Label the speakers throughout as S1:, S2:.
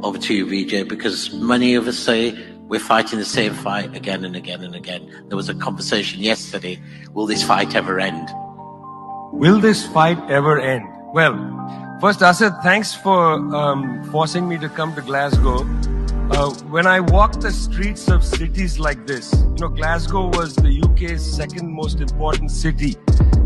S1: over to you, Vijay, because many of us say we're fighting the same fight again and again and again. There was a conversation yesterday, will this fight ever end?
S2: Will this fight ever end? Well, first, Asad, thanks for forcing me to come to Glasgow. When I walk the streets of cities like this, Glasgow was the UK's second most important city.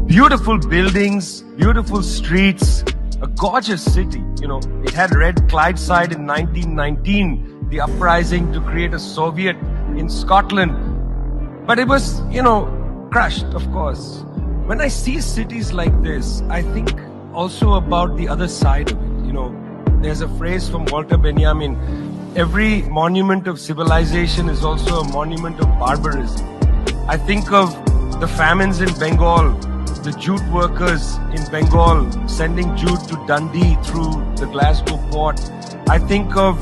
S2: Beautiful buildings, beautiful streets, a gorgeous city. It had Red Clydeside in 1919, the uprising to create a Soviet in Scotland. But it was, crushed, of course. When I see cities like this, I think also about the other side of it. There's a phrase from Walter Benjamin, every monument of civilization is also a monument of barbarism. I think of the famines in Bengal, the jute workers in Bengal sending jute to Dundee through the Glasgow port. I think of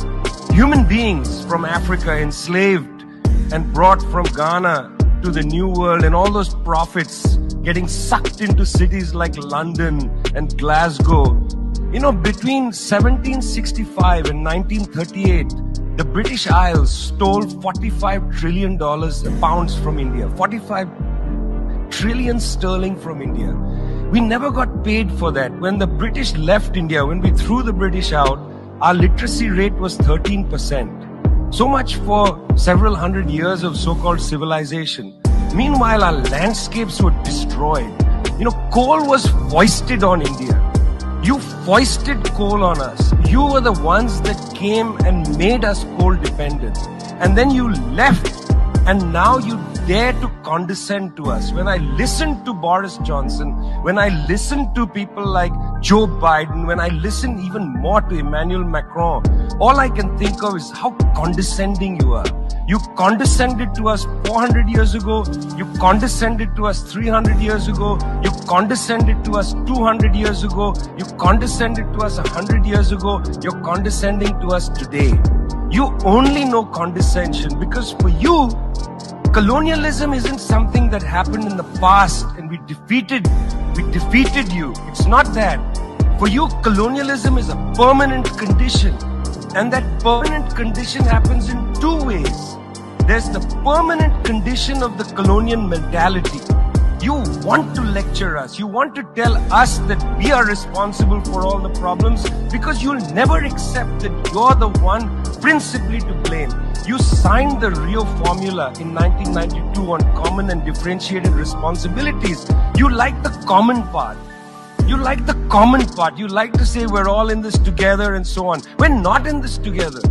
S2: human beings from Africa enslaved and brought from Ghana to the New World, and all those prophets getting sucked into cities like London and Glasgow. Between 1765 and 1938, the British Isles stole $45 trillion pounds from India. 45 trillion sterling from India. We never got paid for that. When the British left India, when we threw the British out, our literacy rate was 13%. So much for several hundred years of so-called civilization. Meanwhile, our landscapes were destroyed. Coal was foisted on India. You foisted coal on us. You were the ones that came and made us coal dependent. And then you left, and now you dare to condescend to us. When I listen to Boris Johnson, when I listen to people like Joe Biden, when I listen even more to Emmanuel Macron, all I can think of is how condescending you are. You condescended to us 400 years ago. You condescended to us 300 years ago. You condescended to us 200 years ago. You condescended to us 100 years ago. You're condescending to us today. You only know condescension because for you, colonialism isn't something that happened in the past and we defeated you. It's not that. For you, colonialism is a permanent condition. And that permanent condition happens in two ways. There's the permanent condition of the colonial mentality. You want to lecture us. You want to tell us that we are responsible for all the problems because you'll never accept that you're the one principally to blame. You signed the Rio Formula in 1992 on common and differentiated responsibilities. You like the common part. You like the common part. You like to say we're all in this together and so on. We're not in this together.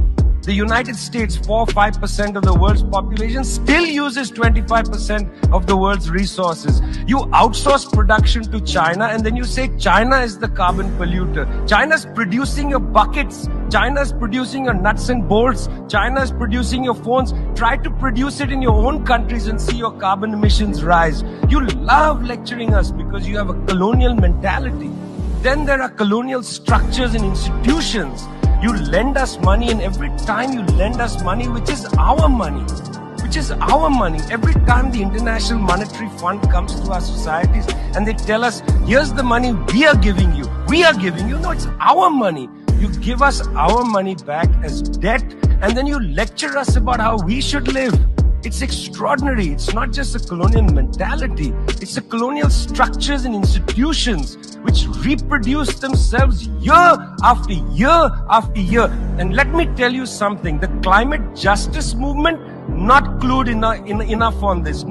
S2: The United States, 4-5% of the world's population, still uses 25% of the world's resources. You outsource production to China and then you say China is the carbon polluter. China's producing your buckets. China's producing your nuts and bolts. China's producing your phones. Try to produce it in your own countries and see your carbon emissions rise. You love lecturing us because you have a colonial mentality. Then there are colonial structures and institutions. You lend us money, and every time you lend us money, which is our money, every time the International Monetary Fund comes to our societies and they tell us, here's the money we are giving you. No, it's our money. You give us our money back as debt, and then you lecture us about how we should live. It's extraordinary. It's not just a colonial mentality. It's the colonial structures and institutions which reproduce themselves year after year after year. And let me tell you something. The climate justice movement, not clued enough on this.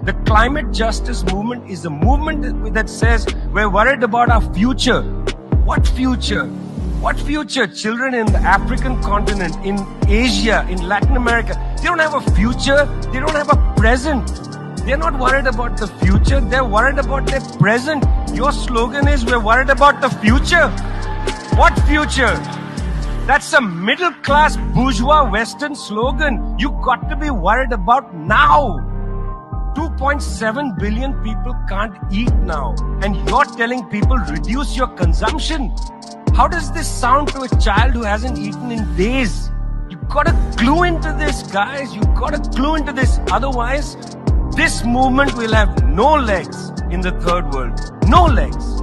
S2: The climate justice movement is a movement that says we're worried about our future. What future? What future? Children in the African continent, in Asia, in Latin America, they don't have a future. They don't have a present. They're not worried about the future. They're worried about their present. Your slogan is, we're worried about the future. What future? That's a middle-class bourgeois Western slogan. You got to be worried about now. 2.7 billion people can't eat now. And you're telling people, reduce your consumption. How does this sound to a child who hasn't eaten in days? You've got to clue into this, guys. You've got to clue into this. Otherwise, this movement will have no legs in the third world. No legs.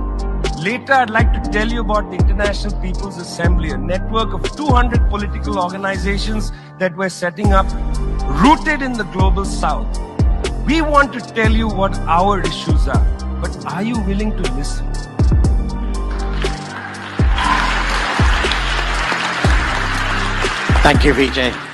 S2: Later, I'd like to tell you about the International People's Assembly, a network of 200 political organizations that we're setting up, rooted in the global south. We want to tell you what our issues are, but are you willing to listen?
S1: Thank you, Vijay.